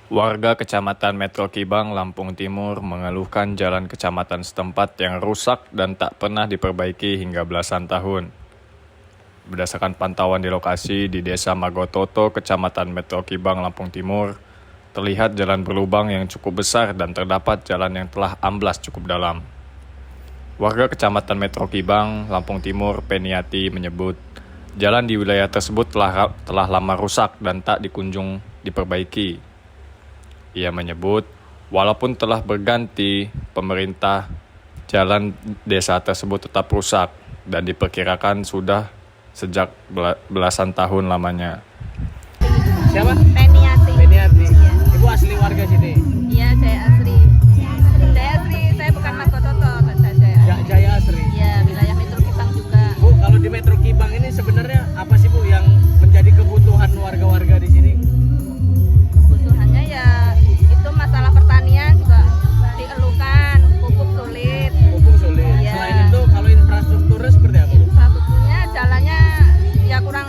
Warga Kecamatan Metro Kibang, Lampung Timur mengeluhkan jalan kecamatan setempat yang rusak dan tak pernah diperbaiki hingga belasan tahun. Berdasarkan pantauan di lokasi di Desa Magototo, Kecamatan Metro Kibang, Lampung Timur, terlihat jalan berlubang yang cukup besar dan terdapat jalan yang telah amblas cukup dalam. Warga Kecamatan Metro Kibang, Lampung Timur, Peniati menyebut jalan di wilayah tersebut telah lama rusak dan tak dikunjung diperbaiki. Ia menyebut, walaupun telah berganti pemerintah, jalan desa tersebut tetap rusak dan diperkirakan sudah sejak belasan tahun lamanya. Siapa? Peniati. Peniati. Iya. Ibu asli warga sini. Iya, saya asli. Saya bukan Magototo, saya. Jaya asli. Iya, wilayah Metro Kibang juga. Bu, kalau di Metro Kibang ini sebenarnya apa sih Bu yang menjadi kebutuhan warga-warga di sini? Kebutuhannya ya itu masalah pertanian juga dikeluhkan, pupuk sulit. Pupuk sulit. Iya. Selain itu kalau infrastrukturnya seperti apa Bu? Infrastrukturnya jalannya ya kurang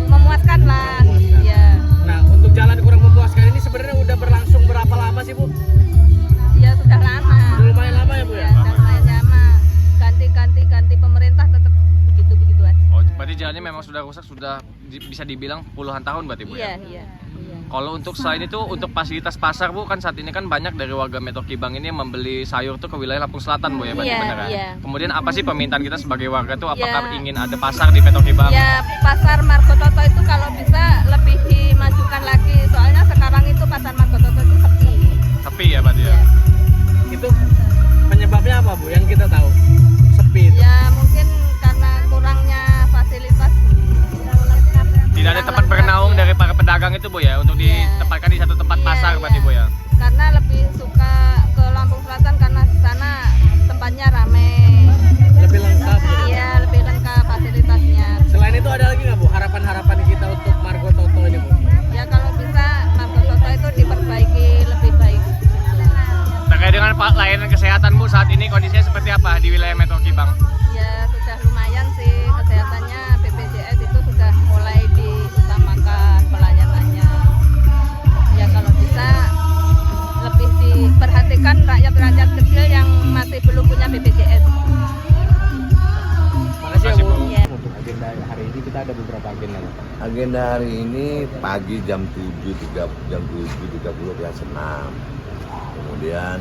memuaskan lah. Iya. Nah, untuk jalan kurang memuaskan ini sebenarnya udah berlangsung berapa lama sih Bu? Ya sudah lama. Udah lumayan lama ya Bu ya? Ya, sudah lumayan lama. Ganti pemerintah tetap begitu-begitu aja. Oh, berarti jalannya memang sudah rusak, bisa dibilang puluhan tahun berarti Bu Iya, ya? iya. Kalau untuk selain itu, untuk fasilitas pasar Bu, kan saat ini kan banyak dari warga Metro Kibang ini membeli sayur tuh ke wilayah Lampung Selatan Bu ya, berarti Iya, benar ya? iya. Kemudian apa sih permintaan kita sebagai warga tuh, apakah Iya. ingin ada pasar di Metro Kibang? Ya pasar Magototo itu kalau bisa lebih dimajukan lagi, soalnya sekarang itu pasar Magototo itu sepi. Sepi ya berarti ya? Ya, Itu penyebabnya apa Bu yang kita tahu? Sepi itu. ya mungkin karena kurangnya fasilitas. Tidak ada tempat bernaung dari para pedagang itu Bu ya, untuk ditempatkan di satu tempat Iya, pasar iya. berarti Bu ya? Karena lebih suka ke Lampung Selatan karena di sana tempatnya rame. Lebih lengkap gitu. Iya, lebih lengkap fasilitasnya. Selain itu ada lagi nggak Bu harapan-harapan kita untuk Magototo ini Bu? Ya kalau bisa Magototo itu diperbaiki lebih baik. Terkait dengan layanan kesehatan Bu, saat ini kondisinya seperti apa di wilayah Metro Kibang? Ya sudah lumayan sih kesehatannya, BPJS itu sudah mulai diutamakan pelayanannya. Ya kalau bisa lebih diperhatikan rakyat-rakyat kecil yang masih belum punya BPJS. Makasih ya Bu. Iya. Untuk agenda hari ini kita ada beberapa agenda. Agenda hari ini pagi jam 7.30 kita senam. Kemudian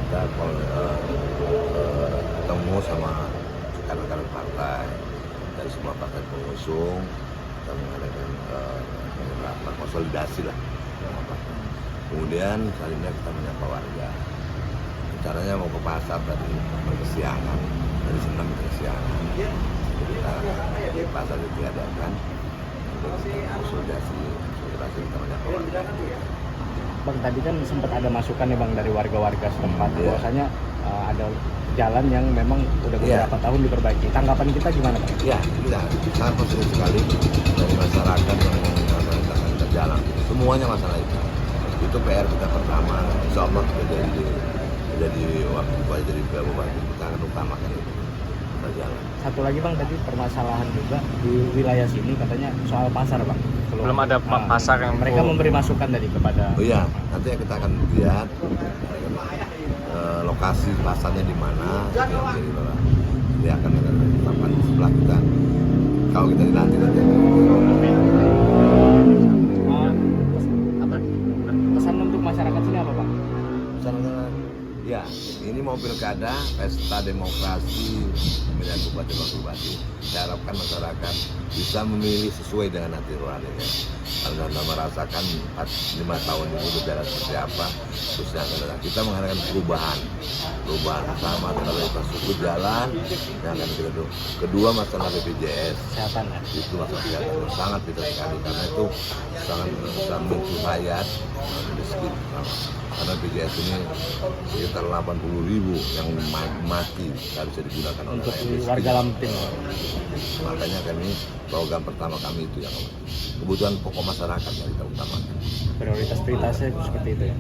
kita ketemu sama rekan-rekan partai dari semua partai pengusung. Kita mengadakan rapat konsolidasi lah. Kemudian selanjutnya kita menyapa warga. Caranya mau ke pasar tadi kesiangan, dari senam ke kesiangan. Kita di pasar ditiadakan untuk konsolidasi kita menyapa warga. Bang, tadi kan sempat ada masukan ya Bang dari warga-warga setempat, Iya. bahwasanya ada jalan yang memang udah beberapa tahun diperbaiki. Tanggapan kita gimana Bang? Ya, kita sangat positif sekali dari masyarakat yang menggunakan jalan. Semuanya masalah itu. Itu PR kita pertama. Insya Allah jadi waktu jadi bupati kita akan utamakan itu. Kita jalan. Satu lagi Bang, tadi permasalahan juga di wilayah sini katanya soal pasar Bang. Belum ada pasar yang mereka memberi masukan tadi kepada. Oh iya, nanti kita akan lihat lokasi pasarnya di mana. Dia akan ditetapkan setelah kita. Kalau kita dilantik nanti. Pesan untuk masyarakat sini apa Bang? Misalnya, ya, ini mau pilkada, pesta demokrasi pemilihan bupati. Saya harapkan masyarakat bisa memilih sesuai dengan hati nuraninya. Karena Anda merasakan 5 tahun ini berjalan seperti apa, terus yang akan datang. Kita mengharapkan perubahan pertama adalah infrastruktur jalan, yang akan kedua masalah BPJS. Kesehatan ya. Itu masalah kesehatan sangat vital sekali karena itu sangat bisa mensupport miskin karena BPJS ini sekitar 80.000 yang mati nggak bisa digunakan Untuk oleh miskin. warga Lampung. Makanya kami program pertama kami itu yang kebutuhan pokok masyarakat yang kita utamakan. Prioritasnya seperti itu ya.